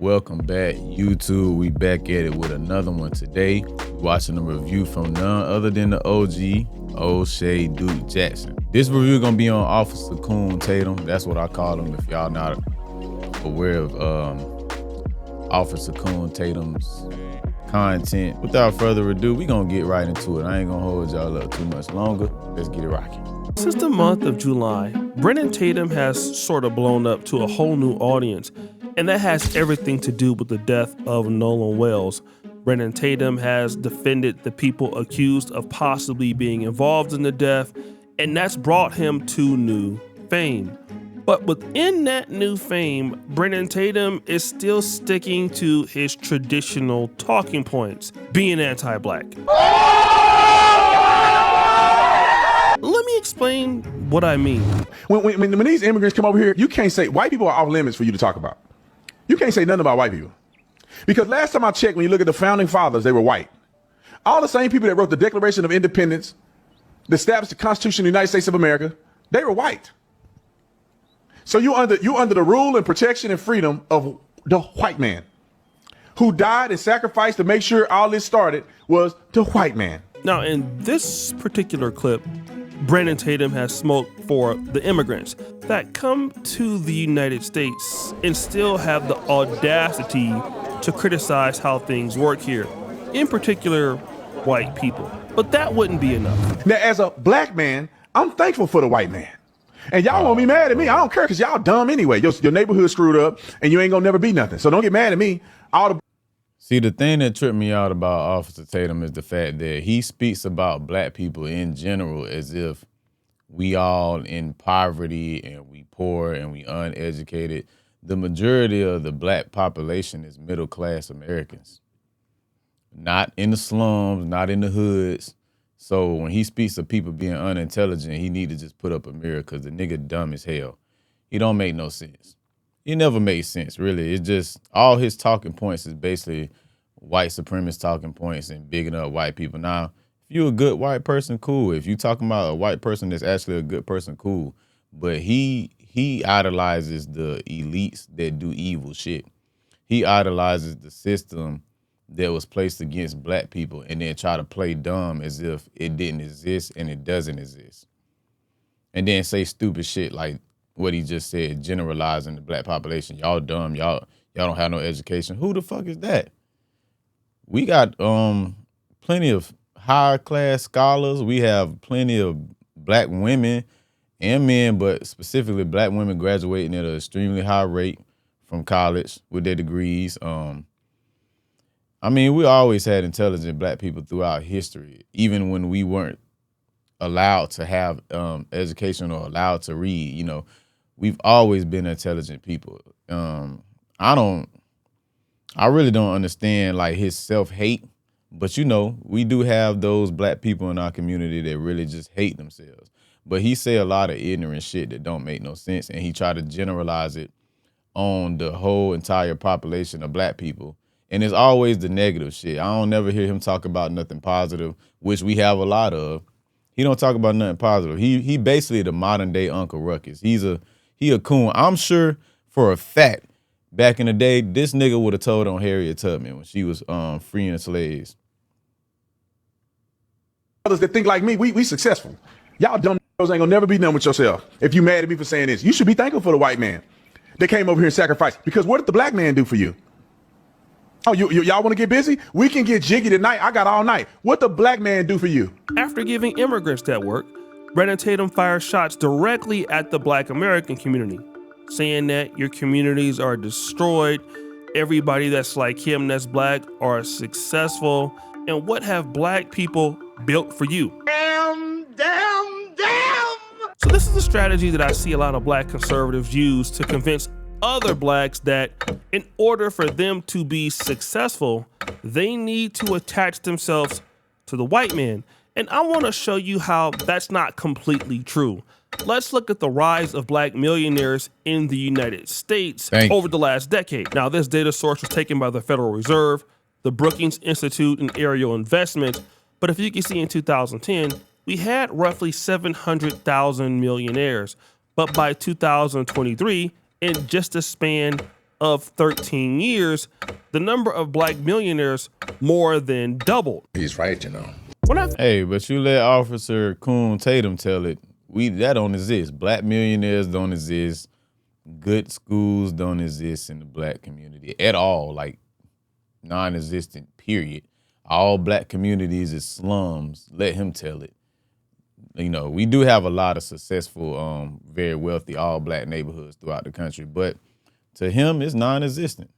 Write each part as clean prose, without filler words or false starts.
Welcome back, YouTube. We back at it with another one today. Watching a review from none other than the OG, O'Shea Duke Jackson. This review gonna be on Officer Coon Tatum. That's what I call him. If y'all not aware of Officer Coon Tatum's content. Without further ado, we gonna get right into it. I ain't gonna hold y'all up too much longer. Let's get it rocking. Since the month of July, Brennan Tatum has sort of blown up to a whole new audience, and that has everything to do with the death of Nolan Wells. Brennan Tatum has defended the people accused of possibly being involved in the death, and that's brought him to new fame. But within that new fame, Brennan Tatum is still sticking to his traditional talking points, being anti-black. Let me explain what I mean. When these immigrants come over here, you can't say white people are off limits for you to talk about. You can't say nothing about white people. Because last time I checked, when you look at the founding fathers, they were white. All the same people that wrote the Declaration of Independence, that established the Constitution of the United States of America, they were white. So you under the rule and protection and freedom of the white man. Who died and sacrificed to make sure all this started was the white man. Now, in this particular clip, Brennan Tatum has smoked for the immigrants that come to the United States and still have the audacity to criticize how things work here, in particular, white people. But that wouldn't be enough. Now, as a black man, I'm thankful for the white man. And y'all won't be mad at me. I don't care because y'all dumb anyway. Your neighborhood screwed up and you ain't gonna never be nothing. So don't get mad at me. See, the thing that tripped me out about Officer Tatum is the fact that he speaks about black people in general as if we all in poverty and we poor and we uneducated. The majority of the black population is middle-class Americans. Not in the slums, not in the hoods. So when he speaks of people being unintelligent, he need to just put up a mirror because the nigga dumb as hell. He don't make no sense. He never made sense, really. It's just all his talking points is basically white supremacist talking points and bigging up white people. Now, if you're a good white person, cool. If you talking about a white person that's actually a good person, cool. But he idolizes the elites that do evil shit. He idolizes the system that was placed against black people and then try to play dumb as if it didn't exist and it doesn't exist. And then say stupid shit like what he just said, generalizing the black population. Y'all dumb, y'all don't have no education. Who the fuck is that? We got plenty of higher class scholars. We have plenty of black women and men, but specifically black women graduating at an extremely high rate from college with their degrees. I mean, we always had intelligent black people throughout history, even when we weren't allowed to have education or allowed to read. You know, we've always been intelligent people. I really don't understand like his self-hate, but you know, we do have those black people in our community that really just hate themselves. But he say a lot of ignorant shit that don't make no sense, and he try to generalize it on the whole entire population of black people. And it's always the negative shit. I don't never hear him talk about nothing positive, which we have a lot of. He don't talk about nothing positive. He basically the modern day Uncle Ruckus. He a coon. I'm sure for a fact, back in the day, this nigga would have told on Harriet Tubman when she was freeing slaves. Others that think like me, we successful. Y'all dumb ain't gonna never be done with yourself. If you mad at me for saying this, you should be thankful for the white man that came over here and sacrificed. Because what did the black man do for you? Oh, y'all want to get busy? We can get jiggy tonight. I got all night. What the black man do for you? After giving immigrants that work, Brennan Tatum fired shots directly at the black American community, saying that your communities are destroyed, everybody that's like him that's black are successful, and what have black people built for you? Damn! So this is a strategy that I see a lot of black conservatives use to convince other blacks that in order for them to be successful, they need to attach themselves to the white man. And I want to show you how that's not completely true. Let's look at the rise of black millionaires in the United States over the last decade. Now, this data source was taken by the Federal Reserve, the Brookings Institute, and Ariel Investment. But if you can see in 2010, we had roughly 700,000 millionaires. But by 2023, in just a span of 13 years, the number of black millionaires more than doubled. He's right, you know. Hey, but you let Officer Coon Tatum tell it. That don't exist. Black millionaires don't exist. Good schools don't exist in the black community at all. Like non-existent, period. All black communities is slums. Let him tell it. You know, we do have a lot of successful, very wealthy, all black neighborhoods throughout the country, but to him, it's non-existent.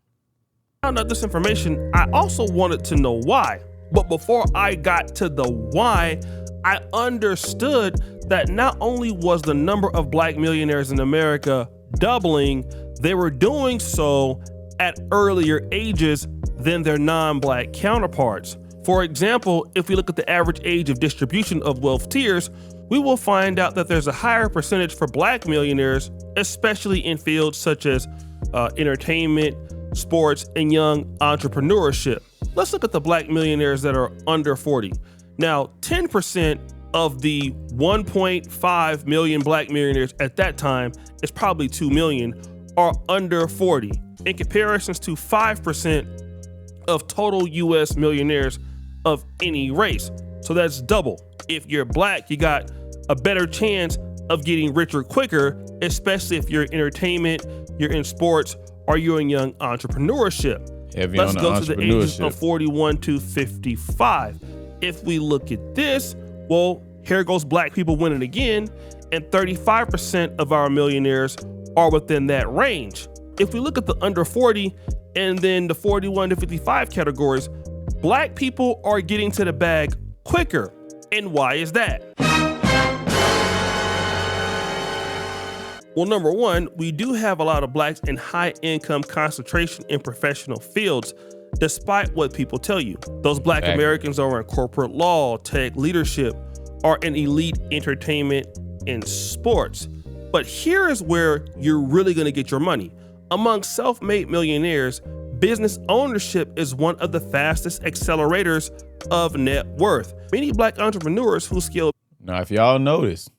I found out this information. I also wanted to know why. But before I got to the why, I understood that not only was the number of black millionaires in America doubling, they were doing so at earlier ages than their non-black counterparts. For example, if we look at the average age of distribution of wealth tiers, we will find out that there's a higher percentage for black millionaires, especially in fields such as entertainment, sports, and young entrepreneurship. Let's look at the black millionaires that are under 40. Now, 10% of the 1.5 million black millionaires at that time, it's probably 2 million, are under 40, in comparisons to 5% of total US millionaires of any race. So that's double. If you're black, you got a better chance of getting richer quicker, especially if you're in entertainment, you're in sports, or you're in young entrepreneurship. Heavy Let's on go to the ages entrepreneurship. of 41 to 55. If we look at this, well, here goes black people winning again, and 35% of our millionaires are within that range. If we look at the under 40 and then the 41 to 55 categories, black people are getting to the bag quicker. And why is that? Well, number one, we do have a lot of blacks in high income concentration in professional fields, despite what people tell you. Those black Americans are in corporate law, tech leadership, or in elite entertainment and sports. But here is where you're really gonna get your money. Among self-made millionaires, business ownership is one of the fastest accelerators of net worth. Many black entrepreneurs who scale. Now, if y'all notice,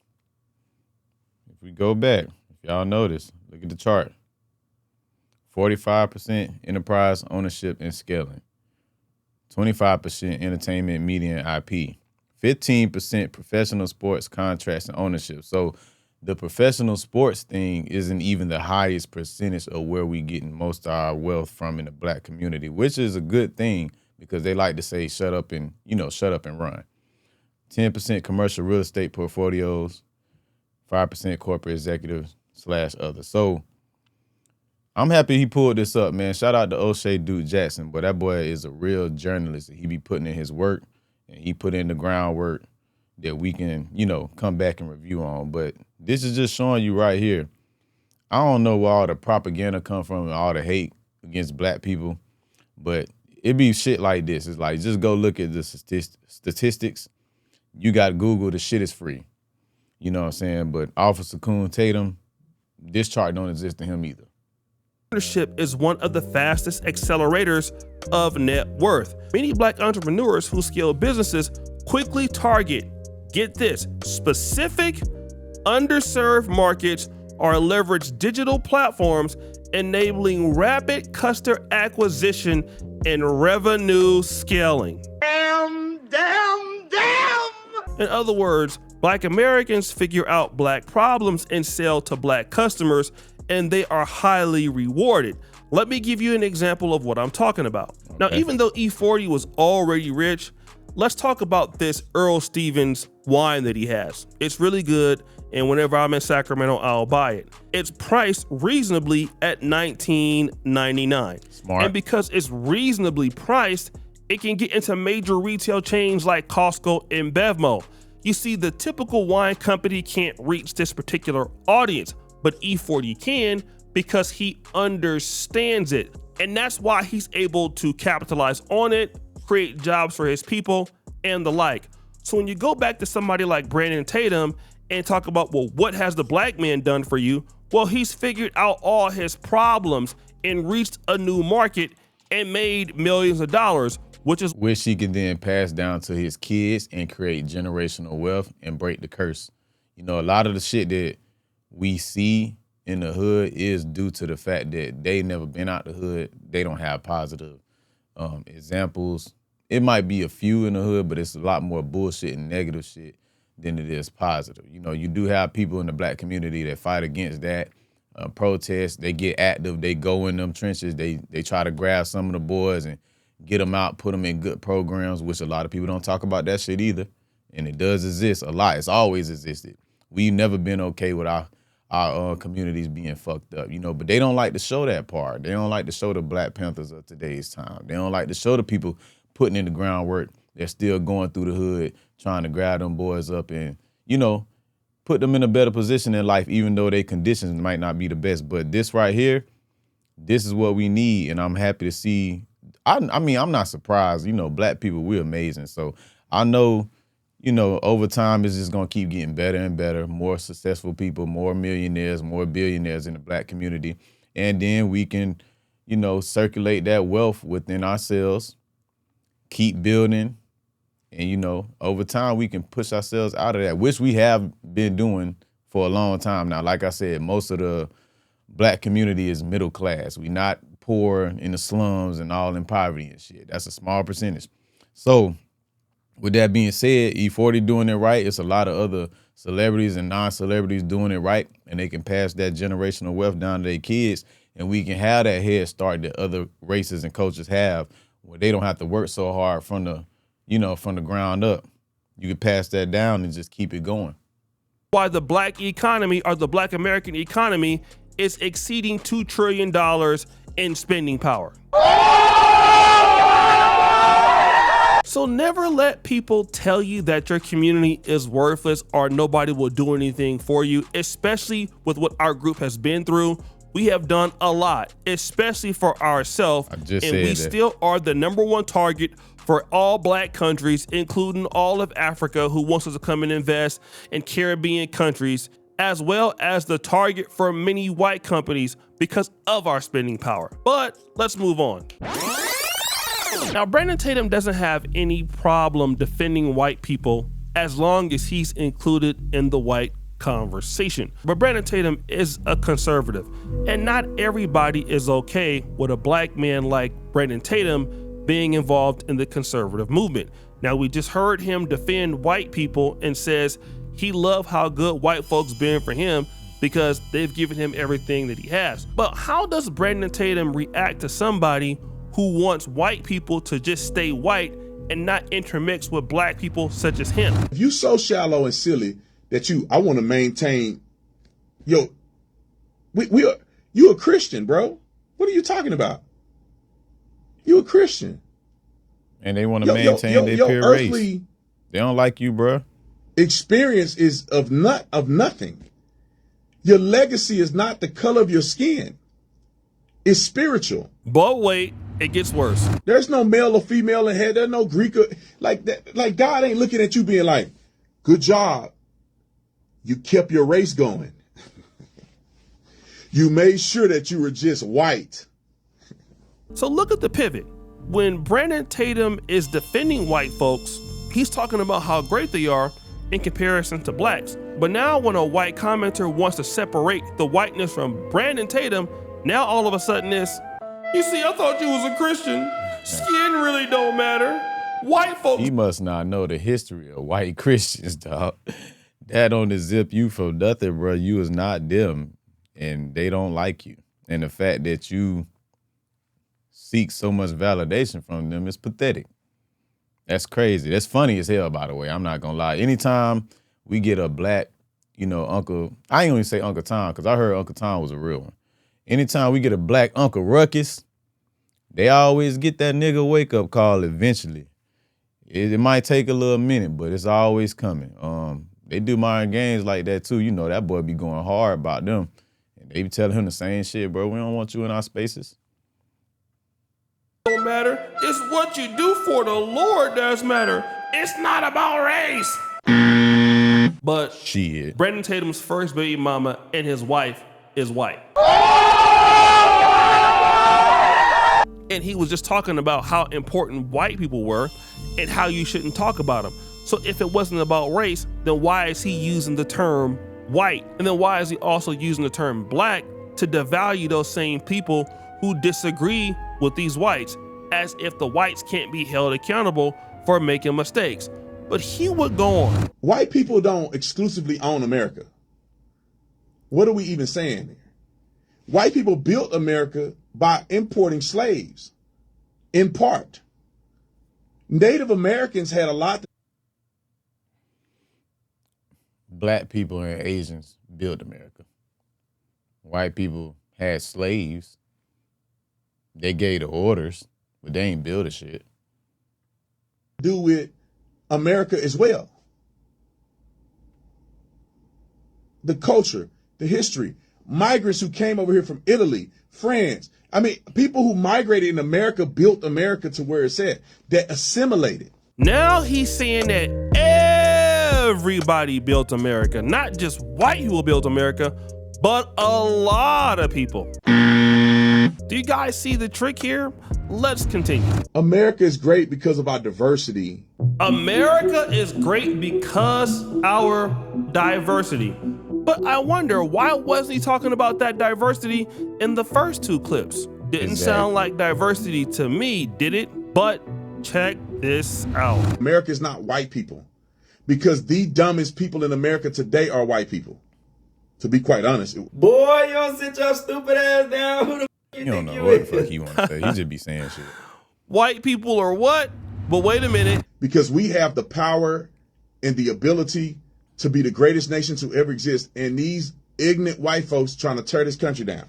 if we go back, if y'all notice, look at the chart. 45% enterprise ownership and scaling. 25% entertainment, media, and IP. 15% professional sports contracts and ownership. So the professional sports thing isn't even the highest percentage of where we getting most of our wealth from in the black community, which is a good thing because they like to say, shut up and run. 10% commercial real estate portfolios, 5% corporate executives / others. So I'm happy he pulled this up, man. Shout out to O'Shea Duke Jackson, but that boy is a real journalist. He be putting in his work, and he put in the groundwork that we can, come back and review on. But this is just showing you right here. I don't know where all the propaganda come from and all the hate against black people, but it be shit like this. It's like, just go look at the statistics. You got Google, the shit is free. You know what I'm saying? But Officer Coon Tatum, this chart don't exist to him either. Entrepreneurship is one of the fastest accelerators of net worth. Many black entrepreneurs who scale businesses quickly target, get this, specific underserved markets or leverage digital platforms, enabling rapid customer acquisition and revenue scaling. Damn. In other words, black Americans figure out black problems and sell to black customers, and they are highly rewarded. Let me give you an example of what I'm talking about. Okay. Now, even though E40 was already rich, let's talk about this Earl Stevens wine that he has. It's really good, and whenever I'm in Sacramento, I'll buy it. It's priced reasonably at $19.99. Smart. And because it's reasonably priced, it can get into major retail chains like Costco and Bevmo. You see, the typical wine company can't reach this particular audience, but E40 can because he understands it. And that's why he's able to capitalize on it, create jobs for his people, and the like. So when you go back to somebody like Brandon Tatum and talk about, well, what has the black man done for you? Well, he's figured out all his problems and reached a new market and made millions of dollars, which he can then pass down to his kids and create generational wealth and break the curse. A lot of the shit that we see in the hood is due to the fact that they never been out the hood. They don't have positive examples. It might be a few in the hood, but it's a lot more bullshit and negative shit than it is positive. You know, you do have people in the black community that fight against that, protest. They get active. They go in them trenches. They try to grab some of the boys and get them out, put them in good programs, which a lot of people don't talk about that shit either. And it does exist a lot. It's always existed. We've never been okay with our communities being fucked up, you know, but they don't like to show that part. They don't like to show the Black Panthers of today's time. They don't like to show the people putting in the groundwork. They're still going through the hood, trying to grab them boys up and, you know, put them in a better position in life, even though their conditions might not be the best. But this right here, this is what we need, and I'm happy to see. I mean, I'm not surprised. You know, black people, we're amazing. So I know, you know, over time it's just gonna keep getting better and better. More successful people, more millionaires, more billionaires in the black community. And then we can, you know, circulate that wealth within ourselves, keep building. And, you know, over time we can push ourselves out of that, which we have been doing for a long time now. Like I said, most of the black community is middle class. We not poor in the slums and all in poverty and shit. That's a small percentage. So with that being said, E40 doing it right. It's a lot of other celebrities and non-celebrities doing it right, and they can pass that generational wealth down to their kids, and we can have that head start that other races and cultures have, where they don't have to work so hard from the, you know, from the ground up. You can pass that down and just keep it going. Why the black economy, or the black American economy, is exceeding $2 trillion in spending power. So never let people tell you that your community is worthless or nobody will do anything for you, especially with what our group has been through. We have done a lot, especially for ourselves, and we still are the #1 target for all black countries, including all of Africa, who wants us to come and invest in Caribbean countries, as well as the target for many white companies because of our spending power. But let's move on. Now, Brandon Tatum doesn't have any problem defending white people as long as he's included in the white conversation. But Brandon Tatum is a conservative, and not everybody is okay with a black man like Brandon Tatum being involved in the conservative movement. Now, we just heard him defend white people and says he loved how good white folks been for him because they've given him everything that he has. But how does Brandon Tatum react to somebody who wants white people to just stay white and not intermix with black people such as him? If you so shallow and silly that I want to maintain, you a Christian, bro. What are you talking about? You a Christian. And they want to maintain their pure race. They don't like you, bro. Experience is of nothing. Your legacy is not the color of your skin. It's spiritual. But wait, it gets worse. There's no male or female in here. There's no Greek like that. Like, God ain't looking at you being like, good job. You kept your race going. You made sure that you were just white. So look at the pivot. When Brandon Tatum is defending white folks, he's talking about how great they are in comparison to blacks. But now when a white commenter wants to separate the whiteness from Brandon Tatum, now all of a sudden it's, you see, I thought you was a Christian. Skin really don't matter. White folks. He must not know the history of white Christians, dog. That don't zip you from nothing, bro. You is not them, and they don't like you. And the fact that you seek so much validation from them is pathetic. That's crazy. That's funny as hell, by the way. I'm not gonna lie. Anytime we get a black, you know, Uncle, I ain't even say Uncle Tom, because I heard Uncle Tom was a real one. Anytime we get a black Uncle Ruckus, they always get that nigga wake-up call eventually. It might take a little minute, but it's always coming. They do mind games like that too. You know, that boy be going hard about them. And they be telling him the same shit, bro. We don't want you in our spaces. Don't matter. It's what you do for the Lord does matter. It's not about race. But shit. Brandon Tatum's first baby mama and his wife is white. And he was just talking about how important white people were and how you shouldn't talk about them. So if it wasn't about race, then why is he using the term white? And then why is he also using the term black to devalue those same people who disagree with these whites, as if the whites can't be held accountable for making mistakes? But he would go on. White people don't exclusively own America. What are we even saying here? White people built America by importing slaves, in part. Native Americans had a lot to... Black people and Asians built America. White people had slaves. They gave the orders, but they ain't build a shit. Do with America as well. The culture, the history, migrants who came over here from Italy, France. I mean, people who migrated in America built America to where it's at, that assimilated. Now he's saying that everybody built America, not just white people built America, but a lot of people. Do you guys see the trick here? Let's continue. America is great because of our diversity. America is great because our diversity. But I wonder, why wasn't he talking about that diversity in the first two clips? Didn't sound like diversity to me, did it? But check this out. America is not white people, because the dumbest people in America today are white people. To be quite honest. Boy, you don't sit your stupid ass down. Who the You don't know what the fuck he want to say. He just be saying shit. White people are what? But wait a minute. Because we have the power and the ability to be the greatest nation to ever exist, and these ignorant white folks trying to tear this country down.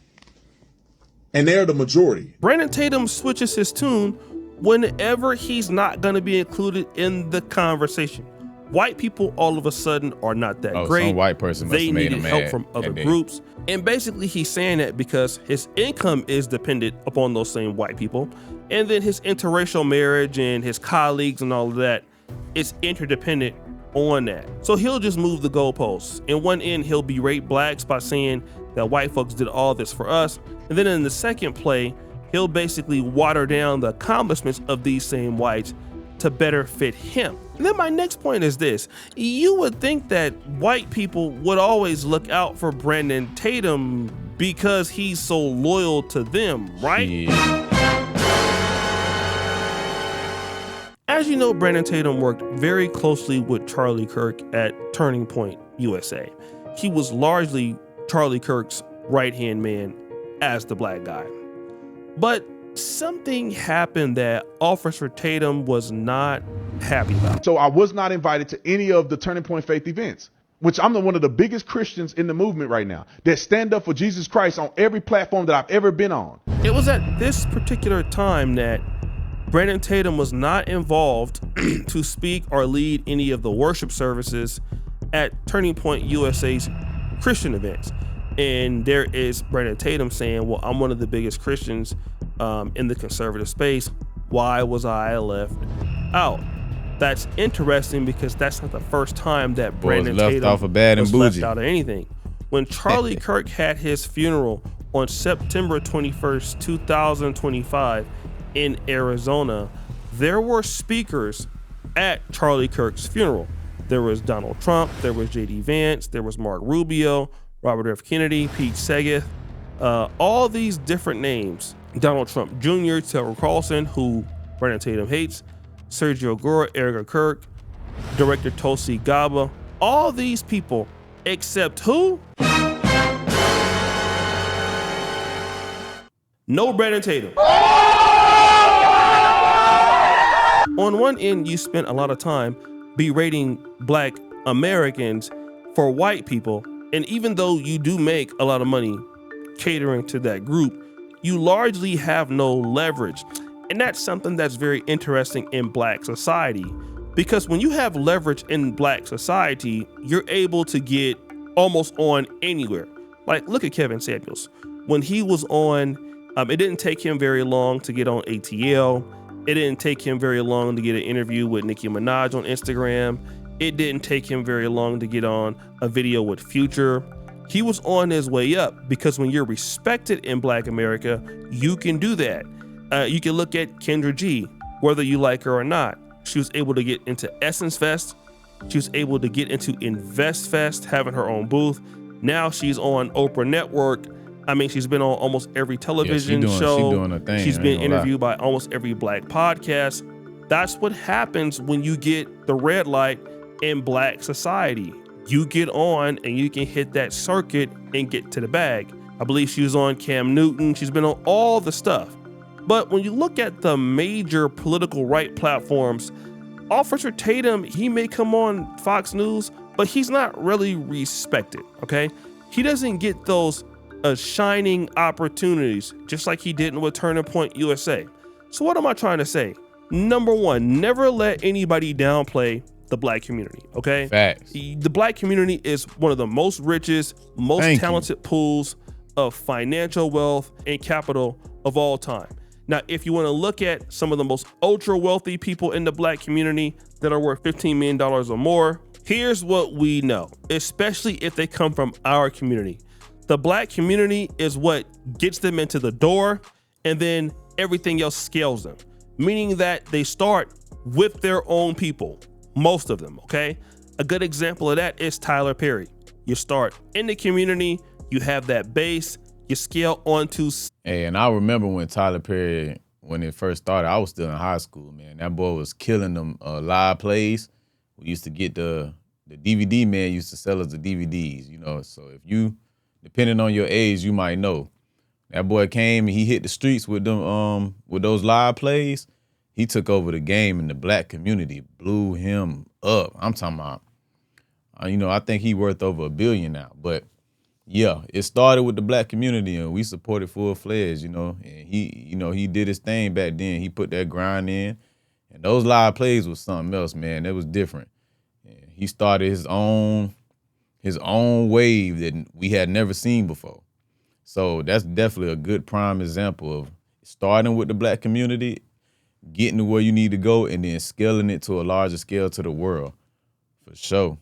And they're the majority. Brandon Tatum switches his tune whenever he's not going to be included in the conversation. White people all of a sudden are not that great. Some white person must they have made needed him help mad from other that day. groups. And basically he's saying that because his income is dependent upon those same white people. And then his interracial marriage and his colleagues and all of that is interdependent on that. So he'll just move the goalposts. In one end, he'll berate blacks by saying that white folks did all this for us. And then in the second play, he'll basically water down the accomplishments of these same whites to better fit him. And then my next point is this. You would think that white people would always look out for Brandon Tatum because he's so loyal to them, right? Yeah. As you know, Brandon Tatum worked very closely with Charlie Kirk at Turning Point USA. He was largely Charlie Kirk's right-hand man as the black guy. But something happened that Officer Tatum was not happy about. So I was not invited to any of the Turning Point Faith events, which I'm one of the biggest Christians in the movement right now that stand up for Jesus Christ on every platform that I've ever been on. It was at this particular time that Brandon Tatum was not involved to speak or lead any of the worship services at Turning Point USA's Christian events. And there is Brandon Tatum saying, well, I'm one of the biggest Christians in the conservative space. Why was I left out? That's interesting because that's not the first time that Brandon left Tatum off of bad and was left bougie. out of anything. When Charlie Kirk had his funeral on September 21st, 2025 in Arizona, there were speakers at Charlie Kirk's funeral. There was Donald Trump, there was J.D. Vance, there was Mark Rubio, Robert F. Kennedy, Pete Segath, all these different names. Donald Trump Jr., Tucker Carlson, who Brandon Tatum hates, Sergio Gora, Erica Kirk, director Tulsi Gabbard, all these people, except who? No Brandon Tatum. On one end, you spent a lot of time berating black Americans for white people. And even though you do make a lot of money catering to that group, you largely have no leverage. And that's something that's very interesting in black society, because when you have leverage in black society, you're able to get almost on anywhere. Like, look at Kevin Samuels. When he was on, it didn't take him very long to get on ATL. It didn't take him very long to get an interview with Nicki Minaj on Instagram. It didn't take him very long to get on a video with Future. He was on his way up, because when you're respected in Black America, you can do that. You can look at Kendra G, whether you like her or not. She was able to get into Essence Fest She was able to get into InvestFest, having her own booth. Now she's on Oprah Network. I mean, she's been on almost every television show. She doing her thing. She's been interviewed by almost every black podcast. That's what happens when you get the red light in black society. You get on and you can hit that circuit and get to the bag. I believe she was on Cam Newton. She's been on all the stuff. But when you look at the major political right platforms, Officer Tatum, he may come on Fox News, but he's not really respected, okay? He doesn't get those shining opportunities, just like he didn't with Turning Point USA. So what am I trying to say? Number one, never let anybody downplay the black community, okay? Facts. The black community is one of the most richest, most talented pools of financial wealth and capital of all time. Now, if you want to look at some of the most ultra wealthy people in the black community that are worth $15 million or more, here's what we know, especially if they come from our community. The black community is what gets them into the door, and then everything else scales them, meaning that they start with their own people, most of them, okay? A good example of that is Tyler Perry. You start in the community, you have that base, you scale onto. Hey, and I remember when Tyler Perry, when it first started, I was still in high school, man. That boy was killing them live plays. We used to get the DVD man used to sell us the DVDs, you know. So if you, depending on your age, you might know. That boy came and he hit the streets with them with those live plays. He took over the game and the black community blew him up. I'm talking about, you know, I think he worth over $1 billion now, but yeah, it started with the black community and we supported full-fledged, you know, and he did his thing back then. He put that grind in and those live plays was something else, man. It was different. And he started his own wave that we had never seen before. So that's definitely a good prime example of starting with the black community, getting to where you need to go, and then scaling it to a larger scale to the world, for sure.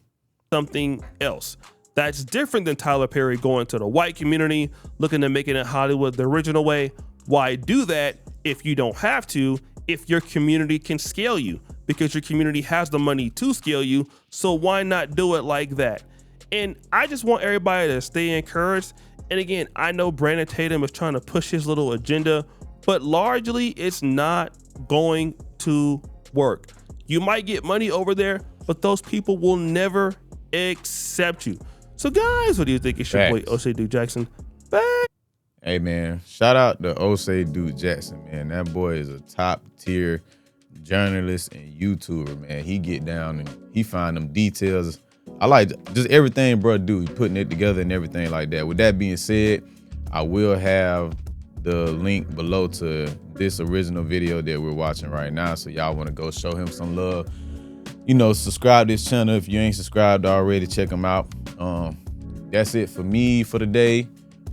Something else that's different than Tyler Perry going to the white community, looking to making it Hollywood the original way. Why do that if you don't have to, if your community can scale you? Because your community has the money to scale you, so why not do it like that? And I just want everybody to stay encouraged. And again, I know Brandon Tatum is trying to push his little agenda, but largely it's not going to work. You might get money over there, but those people will never accept you. So guys, what do you think? It's your boy Osei Duke Jackson. Back. Hey man, shout out to Osei Duke Jackson, man. That boy is a top tier journalist and YouTuber, man. He get down and he find them details. I like just everything bro do. He putting it together and everything like that. With that being said, I will have the link below to this original video that we're watching right now. So y'all want to go show him some love. You know, subscribe to this channel. If you ain't subscribed already, check him out. That's it for me for today.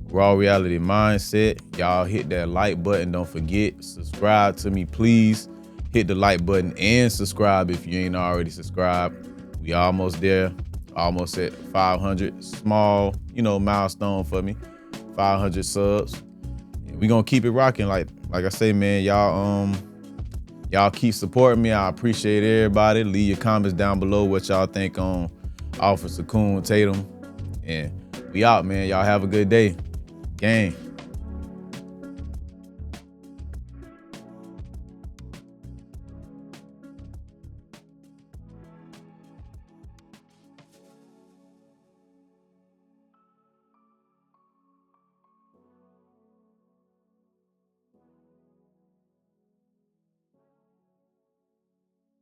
Raw Reality Mindset. Y'all hit that like button. Don't forget, subscribe to me, please. Hit the like button and subscribe if you ain't already subscribed. We almost there. Almost at 500. Small, you know, milestone for me. 500 subs. And we gonna keep it rocking. Like I say, man, y'all keep supporting me. I appreciate everybody. Leave your comments down below what y'all think on Officer Tatum. And we out, man. Y'all have a good day. Gang.